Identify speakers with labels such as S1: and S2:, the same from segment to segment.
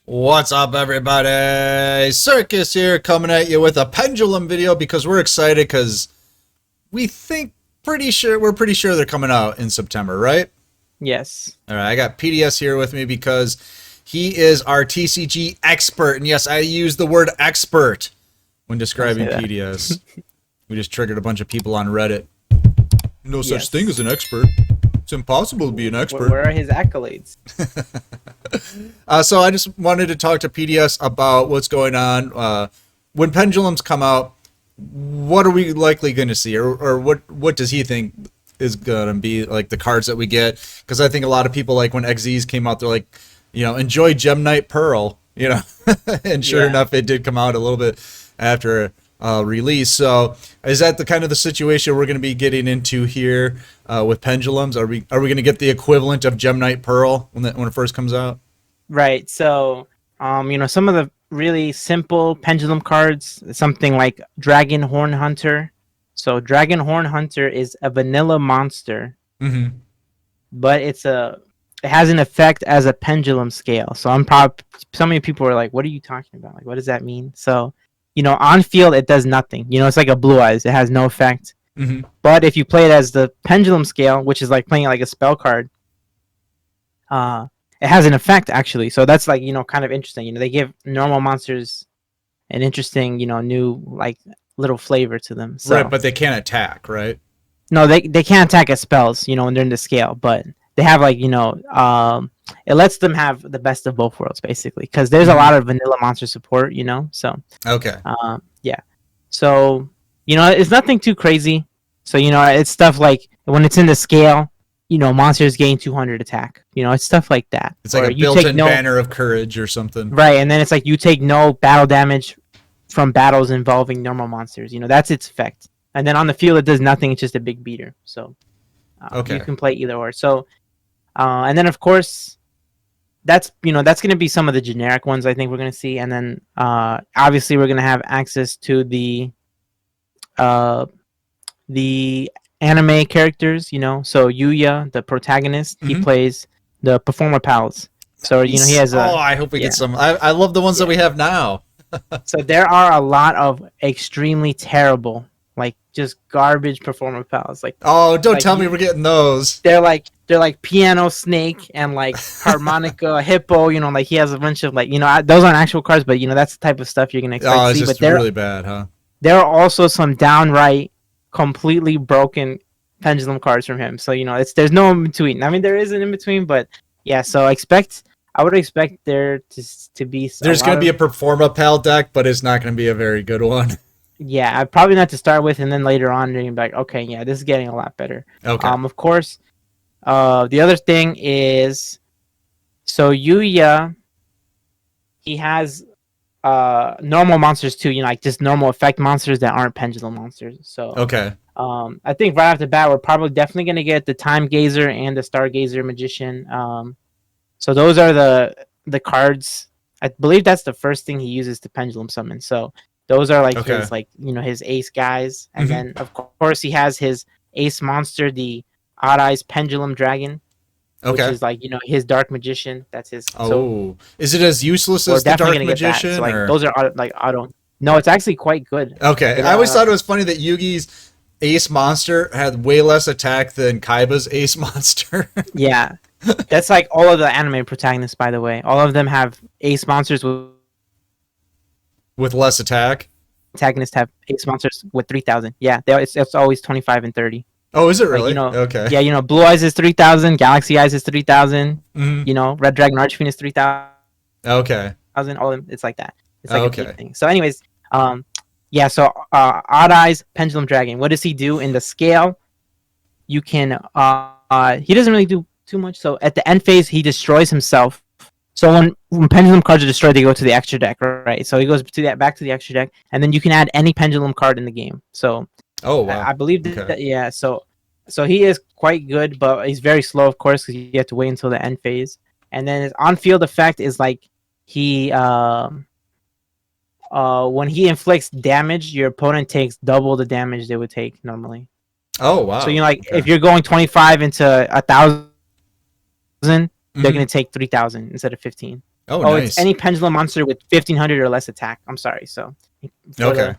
S1: What's up, everybody? Circus here, coming at you with a pendulum video because we're excited because we're pretty sure they're coming out in September, right?
S2: Yes.
S1: All right, I got PDS here with me because he is our TCG expert, and yes, I use the word expert when describing PDS. We just triggered a bunch of people on Reddit. No such thing as an expert. It's impossible to be an expert.
S2: Where are his accolades?
S1: So I just wanted to talk to PDS about what's going on. When pendulums come out, what are we likely going to see? Or what does he think is going to be like the cards that we get? Because I think a lot of people, like when XZs came out, they're like, enjoy Gem Knight Pearl, and sure enough, it did come out a little bit after release. So is that the kind of the situation we're going to be getting into here with pendulums? Are we going to get the equivalent of Gem Knight Pearl when it first comes out?
S2: Right. So, some of the really simple pendulum cards, something like Dragon Horn Hunter. So Dragon Horn Hunter is a vanilla monster, but it has an effect as a pendulum scale. So so many people are like, what are you talking about? Like, what does that mean? So, on field, it does nothing. It's like a Blue Eyes. It has no effect. But if you play it as the pendulum scale, which is like playing it like a spell card, it has an effect, actually. So that's like, kind of interesting. They give normal monsters an interesting, new, like, little flavor to them. So,
S1: right, but they can't attack, right?
S2: No, they can't attack as spells, when they're in the scale. But they have, like, it lets them have the best of both worlds, basically. Because there's a lot of vanilla monster support, So,
S1: okay.
S2: yeah. So, it's nothing too crazy. So, it's stuff like when it's in the scale, monsters gain 200 attack. It's stuff like that.
S1: It's like a built-in banner of courage or something.
S2: Right, and then it's like you take no battle damage from battles involving normal monsters. That's its effect. And then on the field, it does nothing. It's just a big beater. So you can play either or. So, and then of course, that's going to be some of the generic ones I think we're going to see. And then obviously we're going to have access to the anime characters, so Yugioh, the protagonist, he plays the performer pals. So he has a.
S1: Oh, I hope we get some. I love the ones that we have now.
S2: So there are a lot of extremely terrible, like just garbage performer pals. Like,
S1: oh, don't tell me we're getting those.
S2: They're like piano snake and like harmonica hippo. Like he has a bunch of like those aren't actual cards, but that's the type of stuff you're gonna expect to see.
S1: It's just really bad, huh?
S2: There are also some downright completely broken pendulum cards from him. So there's no in between. I mean, there is an in between, but yeah. So I would expect there to be.
S1: There's going to be a Performa Pal deck, but it's not going to be a very good one.
S2: Yeah, probably not to start with, and then later on, you're gonna be like, okay, yeah, this is getting a lot better.
S1: Okay.
S2: Of course, the other thing is, so Yuya, he has normal monsters too. Like just normal effect monsters that aren't pendulum monsters. So
S1: okay.
S2: I think right off the bat, we're probably definitely gonna get the Time Gazer and the Stargazer Magician. So those are the cards. I believe that's the first thing he uses to pendulum summon. So those are like his his ace guys, and then of course he has his ace monster, the Odd Eyes Pendulum Dragon, which is like his Dark Magician. That's his.
S1: Oh, is it as useless as the Dark Magician?
S2: So, like, those are like auto. No, it's actually quite good.
S1: Okay, I always thought it was funny that Yugi's ace monster had way less attack than Kaiba's ace monster.
S2: Yeah. That's like all of the anime protagonists, by the way. All of them have ace monsters
S1: with less attack.
S2: Protagonists have ace monsters with 3,000. Yeah, it's always 25 and 30.
S1: Oh, is it really?
S2: Like,
S1: okay.
S2: Yeah, Blue Eyes is 3,000. Galaxy Eyes is 3,000. Red Dragon Archfiend is 3,000.
S1: Okay.
S2: All of them, it's like that. It's like a big thing. So, anyways, yeah. So, Odd Eyes Pendulum Dragon. What does he do in the scale? You can. He doesn't really do too much. So at the end phase, he destroys himself. So when pendulum cards are destroyed, they go to the extra deck, right? So he goes back to the extra deck, and then you can add any pendulum card in the game. So
S1: oh wow,
S2: I believe that yeah. So he is quite good, but he's very slow, of course, because you have to wait until the end phase. And then his on-field effect is like he when he inflicts damage, your opponent takes double the damage they would take normally.
S1: Oh wow.
S2: So if you're going 25 into 1,000. They're going to take 3,000 instead of 15.
S1: Oh,
S2: Oh, it's
S1: nice.
S2: any pendulum monster with 1500 or less attack. I'm sorry. So for
S1: Okay.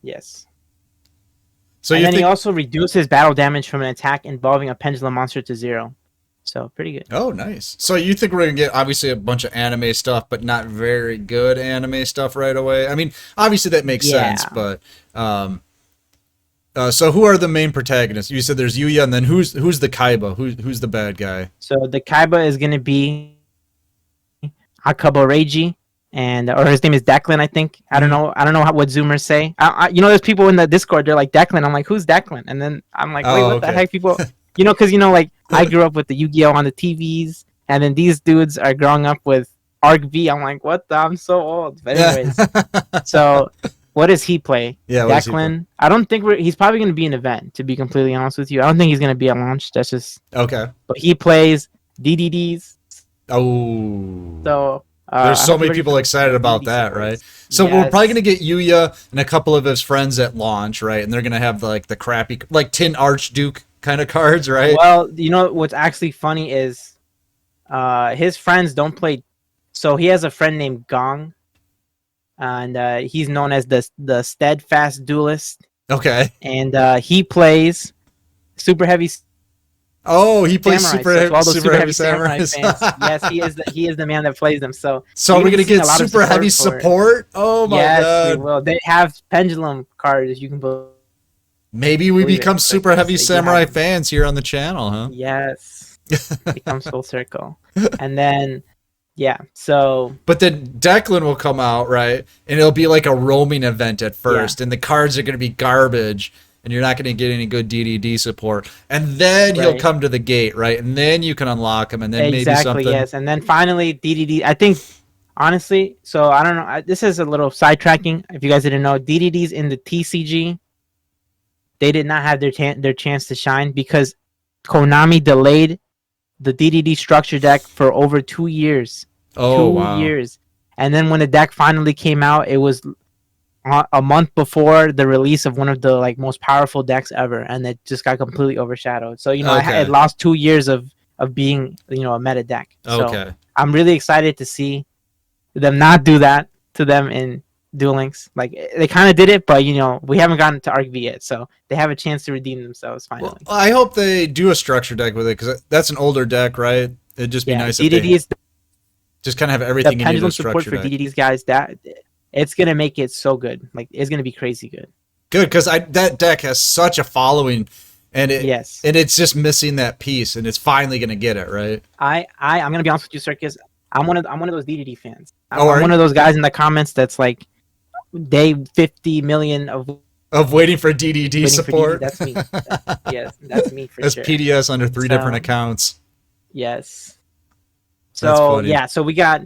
S2: yes.
S1: So
S2: And
S1: you
S2: then he
S1: think?
S2: also reduces battle damage from an attack involving a pendulum monster to 0. So pretty good.
S1: Oh, nice. So you think we're gonna get obviously a bunch of anime stuff, but not very good anime stuff right away? I mean, obviously that makes sense,
S2: Yeah.
S1: but so who are the main protagonists? You said there's Yuya, and then who's the Kaiba? Who's the bad guy?
S2: So the Kaiba is gonna be Akaboreiji, and or his name is Declan, I think. I don't
S1: Mhm.
S2: know. I don't know what Zoomers say. There's people in the Discord. They're like Declan. I'm like, who's Declan? And then I'm like, wait,
S1: Oh,
S2: what the
S1: okay.
S2: heck? People, because like I grew up with the Yu-Gi-Oh on the TVs, and then these dudes are growing up with Arc V. I'm like, what the? I'm so old. But
S1: Yeah.
S2: anyways, so what does he play?
S1: Yeah. What does he play?
S2: Declan. I don't think he's probably gonna be an event. To be completely honest with you, I don't think he's gonna be at launch. That's just.
S1: Okay.
S2: But he plays DDDs.
S1: Oh.
S2: So
S1: There's
S2: I
S1: so
S2: hope you're
S1: many
S2: ready for
S1: people
S2: the
S1: excited about
S2: DDD
S1: that, right?
S2: supports.
S1: So we're probably gonna
S2: Yes.
S1: get Yuya and a couple of his friends at launch, right? And they're gonna have like the crappy, like Tin Archduke kind of cards, right?
S2: Well, what's actually funny is his friends don't play. So he has a friend named Gong, and he's known as the steadfast duelist,
S1: Okay.
S2: and he plays super heavy
S1: Oh, he plays
S2: samurai. So to all those
S1: super
S2: super
S1: heavy
S2: heavy samurai
S1: samurais.
S2: fans, yes, he is the man that plays them. So
S1: So
S2: you're
S1: are we
S2: gonna be
S1: gonna
S2: seeing
S1: get
S2: a lot of
S1: super heavy
S2: for it.
S1: support? Oh my
S2: Yes, we
S1: god.
S2: will. They have pendulum cards. You can
S1: Maybe we
S2: believe it.
S1: become
S2: But
S1: super
S2: yes,
S1: heavy
S2: they do have
S1: samurai
S2: them.
S1: fans here on the channel, huh?
S2: Yes, it comes full circle. And then, yeah, so
S1: But then Declan will come out, right? And it'll be like a roaming event at
S2: yeah,
S1: first, and the cards are going to be garbage, and you're not going to get any good DDD support. And then he'll
S2: right,
S1: come to the gate, right? And then you can unlock him, and then maybe
S2: exactly,
S1: something.
S2: yes. And then finally, DDD. I think honestly, so I don't know. This is a little sidetracking. If you guys didn't know, DDDs in the TCG, they did not have their chance to shine because Konami delayed the DDD structure deck for over 2 years.
S1: Oh,
S2: Two
S1: wow.
S2: years. And then when the deck finally came out, it was a month before the release of one of the like most powerful decks ever, and it just got completely overshadowed. So it
S1: Okay.
S2: lost 2 years of being a meta deck. So
S1: Okay.
S2: I'm really excited to see them not do that to them in Duel Links. Like they kind of did it, but we haven't gotten to Arc V yet, so they have a chance to redeem themselves
S1: Well,
S2: finally.
S1: I hope they do a structure deck with it, because that's an older deck, right? It'd just be
S2: Yeah,
S1: nice if
S2: DDD
S1: they
S2: is
S1: just kind of have
S2: the
S1: everything you need in a
S2: pendulum support
S1: structure
S2: for
S1: deck.
S2: DDDs, guys. That it's gonna make it so good. Like it's gonna be crazy good.
S1: Good, because that deck has such a following, and
S2: Yes.
S1: it's just missing that piece, and it's finally gonna get it right.
S2: I'm gonna be honest with you, Circus. I'm one of those DDD fans.
S1: Oh,
S2: I'm
S1: are
S2: one
S1: you?
S2: of those guys in the comments that's like day 50 million of
S1: Of waiting for DDD
S2: waiting for DDD.
S1: support.
S2: That's me. Yes, that's me for
S1: As
S2: sure.
S1: PDS under three different
S2: So
S1: accounts.
S2: yes.
S1: That's
S2: So
S1: funny.
S2: yeah. So we got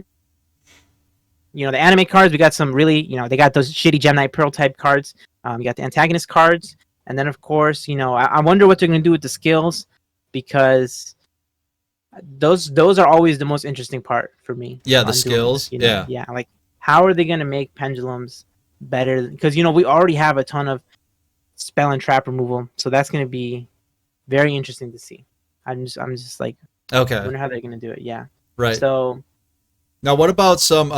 S2: the anime cards. We got some really they got those shitty Gem Knight Pearl type cards. We got the antagonist cards, and then of course I wonder what they're gonna do with the skills because those are always the most interesting part for me
S1: Yeah, the
S2: on Duel Links,
S1: skills. Yeah.
S2: yeah, like how are they going to make pendulums better because we already have a ton of spell and trap removal, so that's going to be very interesting to see. I'm just like I
S1: Okay.
S2: wonder how they're going to do it. Yeah,
S1: Right.
S2: so
S1: Now, what about some?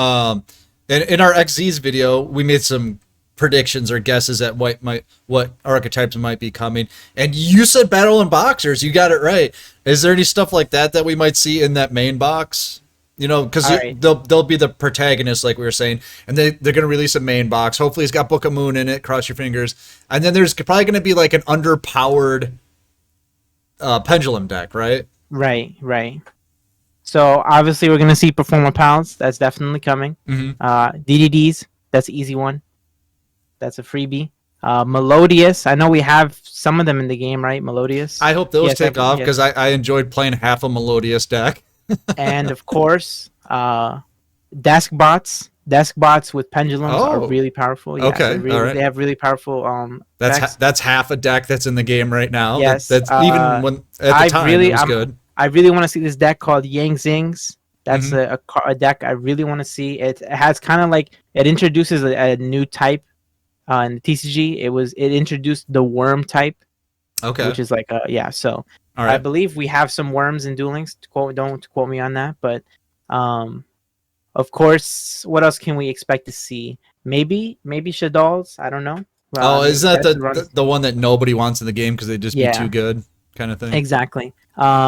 S1: In our XZ's video, we made some predictions or guesses at what archetypes might be coming, and you said battle and boxers. You got it right. Is there any stuff like that we might see in that main box? Because
S2: all right,
S1: they'll be the protagonists, like we were saying, and they're gonna release a main box. Hopefully, it's got Book of Moon in it. Cross your fingers. And then there's probably gonna be like an underpowered pendulum deck, right?
S2: right. So obviously we're going to see performer pals. That's definitely coming.
S1: Mm-hmm.
S2: DDDs. That's an easy one. That's a freebie. Melodious. I know we have some of them in the game, right? Melodious.
S1: I hope those
S2: Yes,
S1: take off,
S2: yes.
S1: because I enjoyed playing half a Melodious deck.
S2: And of course, desk bots. Desk bots with pendulums are
S1: Oh,
S2: really powerful. Yeah,
S1: okay, all right.
S2: they have really powerful effects.
S1: That's half a deck that's in the game right now.
S2: Yes,
S1: That's even when at
S2: I
S1: the time
S2: really,
S1: it was good.
S2: I really want to see this deck called Yang Zings. That's
S1: Mhm.
S2: a deck I really want to see. It has kind of like it introduces a new type in the TCG. It introduced the worm type,
S1: Okay,
S2: which is like yeah. So
S1: all
S2: I
S1: right.
S2: believe we have some worms in Duel Links. Don't quote me on that, but Of course, what else can we expect to see? Maybe Shadolls. I don't know.
S1: Oh,
S2: Maybe
S1: isn't that
S2: test runs.
S1: the one that nobody wants in the game because they'd just be too
S2: Yeah,
S1: good, kind of thing?
S2: exactly.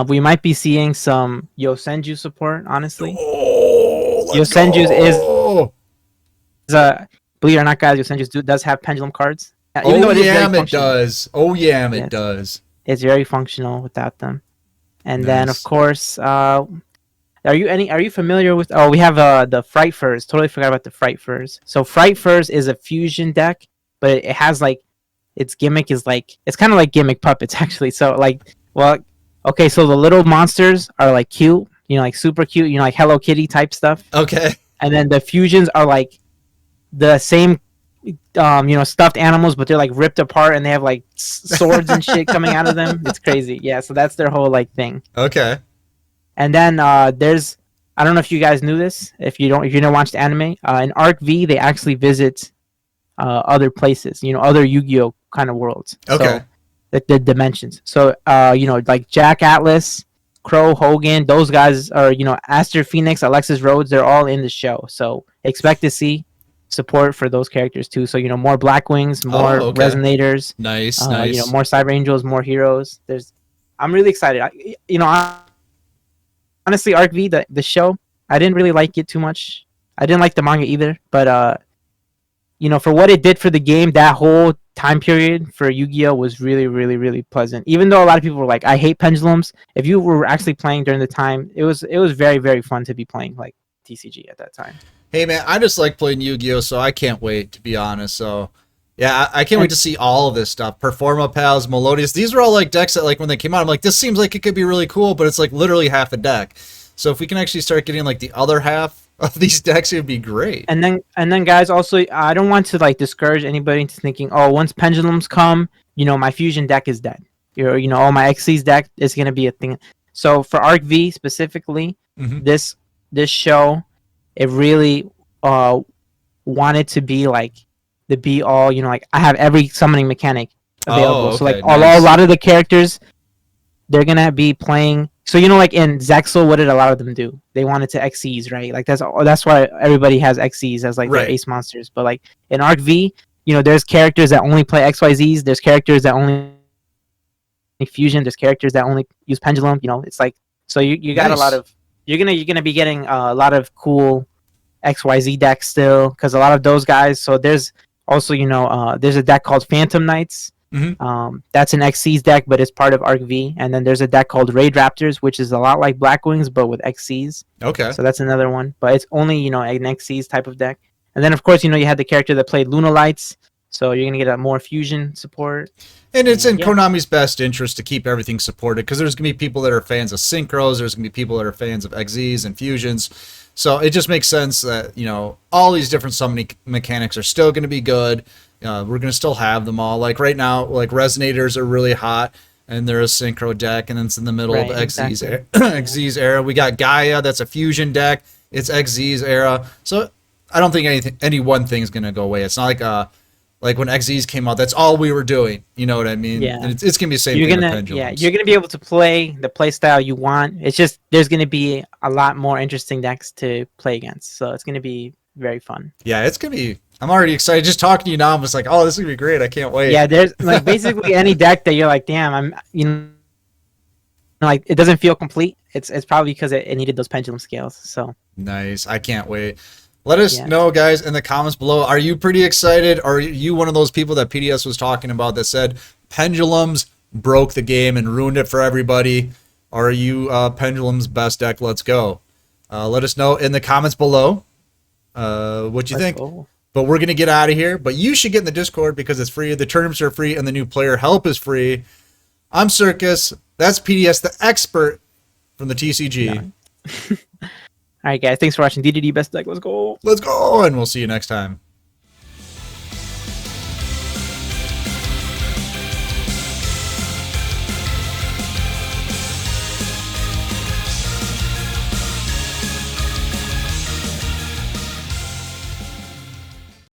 S2: We might be seeing some Yosenju support. Honestly,
S1: Oh, let's
S2: Yosenju's
S1: go!
S2: is a believe it or not, guys. Yosenju's does have pendulum cards, even
S1: Oh
S2: though it is very
S1: yeah, it
S2: functional.
S1: does. Oh yeah,
S2: Yeah,
S1: it does.
S2: it's very functional without them. And then of
S1: Nice.
S2: course, are you familiar with? Oh, we have the Fright Furs. Totally forgot about the Fright Furs. So Fright Furs is a fusion deck, but it has like its gimmick is like it's kind of like gimmick puppets actually. So like, well, okay, so the little monsters are like cute, like super cute, like Hello Kitty type stuff,
S1: Okay.
S2: and then the fusions are like the same, stuffed animals, but they're like ripped apart and they have like swords and shit coming out of them. It's crazy. Yeah, so that's their whole like thing.
S1: Okay.
S2: And then there's I don't know if you guys knew this. If you don't watch the anime, in Arc V they actually visit other places. Other Yu-Gi-Oh kind of worlds.
S1: Okay.
S2: So the dimensions. So like Jack Atlas, Crow Hogan, those guys are Aster Phoenix, Alexis Rhodes. They're all in the show. So expect to see support for those characters too. So more Blackwings, more
S1: Oh, okay.
S2: Resonators.
S1: Nice, nice.
S2: More Cyber Angels, more heroes. I'm really excited. Honestly, Arc V, the show, I didn't really like it too much. I didn't like the manga either, but for what it did for the game, that whole time period for Yu-Gi-Oh was really, really, really pleasant. Even though a lot of people were like, "I hate pendulums," if you were actually playing during the time, it was very, very fun to be playing like TCG at that time.
S1: Hey man, I just like playing Yu-Gi-Oh, so I can't wait to be honest. So yeah, I can't wait to see all of this stuff. Performa Pals, Melodious. These were all like decks that like when they came out, I'm like, this seems like it could be really cool, but it's like literally half a deck. So if we can actually start getting like the other half of these decks, it would be great.
S2: And then guys, also I don't want to like discourage anybody into thinking, oh, once pendulums come, my fusion deck is dead. Oh, my XC's deck is gonna be a thing. So for Arc V specifically,
S1: Mhm.
S2: this show, it really wanted to be like the be all. Like I have every summoning mechanic available.
S1: Oh,
S2: So like
S1: okay,
S2: a
S1: nice.
S2: lot of the characters, they're gonna be playing. So like in Zexal, what did a lot of them do? They wanted to XCs, right? Like that's why everybody has XCs as like their
S1: Right.
S2: ace monsters. But like in Arc V, there's characters that only play XYZs. There's characters that only fusion. There's characters that only use pendulum. It's like so you got a lot
S1: Nice.
S2: of you're gonna be getting a lot of cool XYZ decks still because a lot of those guys. So there's also there's a deck called Phantom Knights.
S1: Mhm.
S2: That's an XC's deck, but it's part of Arc V. And then there's a deck called Raid Raptors, which is a lot like Blackwings, but with XCs.
S1: Okay.
S2: So that's another one. But it's only, an XC's type of deck. And then, of course, you had the character that played Luna Lights. So you're going to get a more fusion support.
S1: And it's in
S2: Yeah.
S1: Konami's best interest to keep everything supported because there's going to be people that are fans of synchros, there's going to be people that are fans of XZs and fusions. So it just makes sense that, all these different summoning mechanics are still going to be good. We're going to still have them all. Like right now, like Resonators are really hot and they're a synchro deck and it's in the middle
S2: Right,
S1: of XZ's,
S2: exactly.
S1: XZ's era. We got Gaia, that's a fusion deck. It's XZ's era. So I don't think any one thing's going to go away. It's not like when XZs came out, that's all we were doing. You know what I mean?
S2: Yeah.
S1: And it's gonna be the same
S2: You're
S1: thing
S2: gonna
S1: with pendulums.
S2: you're gonna be able to play the play style you want. It's just there's gonna be a lot more interesting decks to play against. So it's gonna be very fun.
S1: Yeah, it's gonna be. I'm already excited. Just talking to you now, I'm just like, oh, this is gonna be great. I can't wait.
S2: Yeah, there's like basically any deck that you're like, damn, like it doesn't feel complete. It's probably because it needed those pendulum scales. So
S1: Nice. I can't wait. Let us
S2: Yeah.
S1: know, guys, in the comments below. Are you pretty excited? Or are you one of those people that PDS was talking about that said pendulums broke the game and ruined it for everybody? Or are you pendulums best deck? Let's go. Let us know in the comments below what you think.
S2: go.
S1: But we're going to get out of here. But you should get in the Discord because it's free. The terms are free and the new player help is free. I'm Circus. That's PDS, the expert from the TCG.
S2: All right, guys. Thanks for watching DDD Best Deck. Let's go.
S1: Let's go. And we'll see you next time.